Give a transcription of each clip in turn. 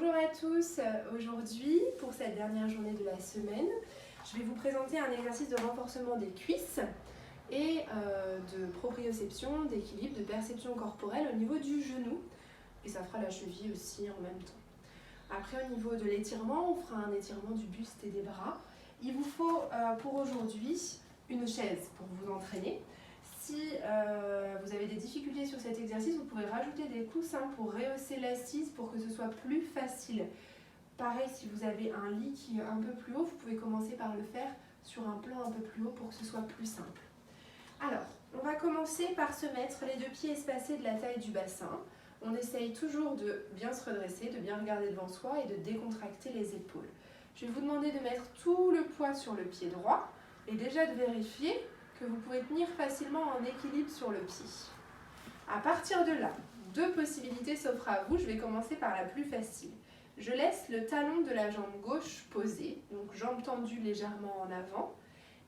Bonjour à tous, aujourd'hui pour cette dernière journée de la semaine, je vais vous présenter un exercice de renforcement des cuisses et de proprioception, d'équilibre, de perception corporelle au niveau du genou et ça fera la cheville aussi en même temps. Après au niveau de l'étirement, on fera un étirement du buste et des bras. Il vous faut pour aujourd'hui une chaise pour vous entraîner. Si vous avez des difficultés sur cet exercice, vous pouvez rajouter des coussins pour rehausser l'assise pour que ce soit plus facile. Pareil, si vous avez un lit qui est un peu plus haut, vous pouvez commencer par le faire sur un plan un peu plus haut pour que ce soit plus simple. Alors, on va commencer par se mettre les deux pieds espacés de la taille du bassin. On essaye toujours de bien se redresser, de bien regarder devant soi et de décontracter les épaules. Je vais vous demander de mettre tout le poids sur le pied droit et déjà de vérifier que vous pouvez tenir facilement en équilibre sur le pied. À partir de là, deux possibilités s'offrent à vous. Je vais commencer par la plus facile. Je laisse le talon de la jambe gauche posé, donc jambe tendue légèrement en avant,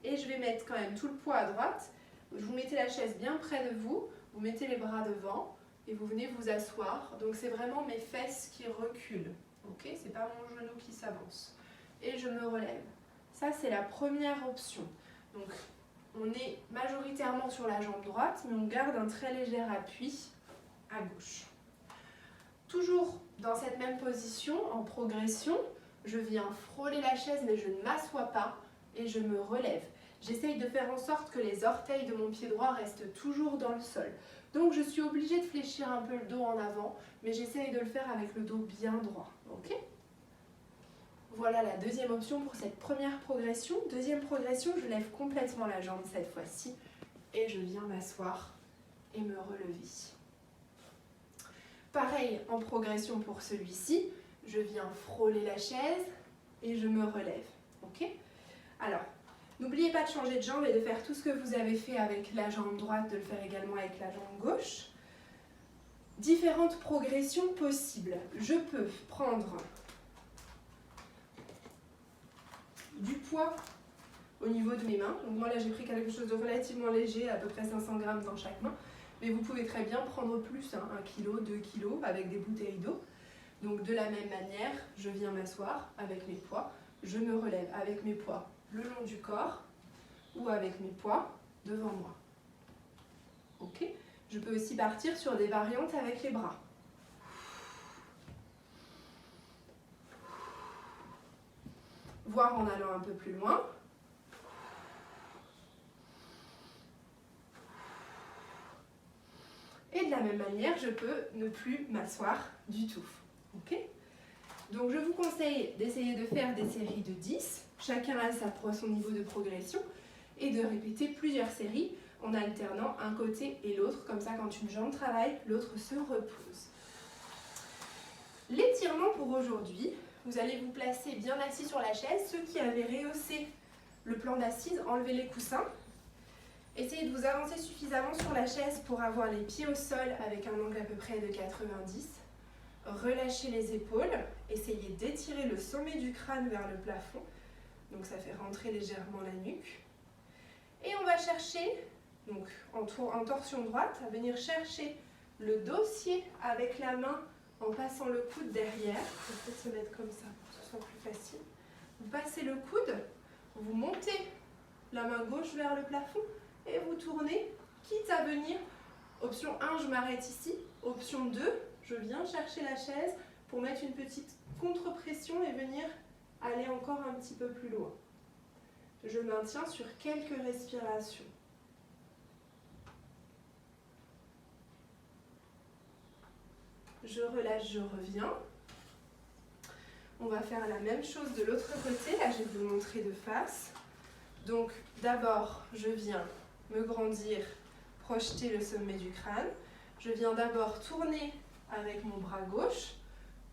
et je vais mettre quand même tout le poids à droite. Vous mettez la chaise bien près de vous, vous mettez les bras devant et vous venez vous asseoir. Donc c'est vraiment mes fesses qui reculent, ok? C'est pas mon genou qui s'avance. Et je me relève. Ça c'est la première option. Donc on est majoritairement sur la jambe droite, mais on garde un très léger appui à gauche. Toujours dans cette même position, en progression, je viens frôler la chaise, mais je ne m'assois pas et je me relève. J'essaye de faire en sorte que les orteils de mon pied droit restent toujours dans le sol. Donc je suis obligée de fléchir un peu le dos en avant, mais j'essaye de le faire avec le dos bien droit. Ok ? Voilà la deuxième option pour cette première progression. Deuxième progression, je lève complètement la jambe cette fois-ci et je viens m'asseoir et me relever. Pareil en progression pour celui-ci, je viens frôler la chaise et je me relève. Ok ? Alors, n'oubliez pas de changer de jambe et de faire tout ce que vous avez fait avec la jambe droite, de le faire également avec la jambe gauche. Différentes progressions possibles. Je peux prendre du poids au niveau de mes mains. Donc moi là j'ai pris quelque chose de relativement léger, à peu près 500 grammes dans chaque main. Mais vous pouvez très bien prendre plus, 1 kg, 2 kg avec des bouteilles d'eau. Donc de la même manière, je viens m'asseoir avec mes poids. Je me relève avec mes poids le long du corps ou avec mes poids devant moi. Ok ? Je peux aussi partir sur des variantes avec les bras. Voire en allant un peu plus loin. Et de la même manière, je peux ne plus m'asseoir du tout. Ok ? Donc je vous conseille d'essayer de faire des séries de 10, chacun a son niveau de progression, et de répéter plusieurs séries en alternant un côté et l'autre, comme ça quand une jambe travaille, l'autre se repose. L'étirement pour aujourd'hui, vous allez vous placer bien assis sur la chaise. Ceux qui avaient rehaussé le plan d'assise, enlevez les coussins. Essayez de vous avancer suffisamment sur la chaise pour avoir les pieds au sol avec un angle à peu près de 90. Relâchez les épaules, essayez d'étirer le sommet du crâne vers le plafond, donc ça fait rentrer légèrement la nuque. Et on va chercher, donc en torsion droite, à venir chercher le dossier avec la main en passant le coude derrière. On peut peut-être se mettre comme ça pour que ce soit plus facile. Vous passez le coude, vous montez la main gauche vers le plafond et vous tournez, quitte à venir. Option 1, je m'arrête ici. Option 2, je viens chercher la chaise pour mettre une petite contre-pression et venir aller encore un petit peu plus loin. Je maintiens sur quelques respirations. Je relâche, je reviens. On va faire la même chose de l'autre côté. Là, je vais vous montrer de face. Donc, d'abord, je viens me grandir, projeter le sommet du crâne. Je viens d'abord tourner avec mon bras gauche.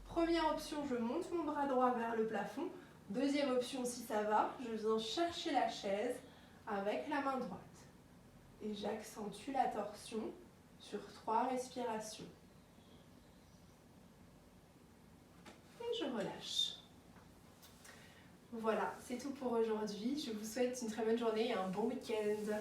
Première option, je monte mon bras droit vers le plafond. Deuxième option, si ça va, je viens chercher la chaise avec la main droite. Et j'accentue la torsion sur 3 respirations. Et je relâche. Voilà, c'est tout pour aujourd'hui. Je vous souhaite une très bonne journée et un bon week-end.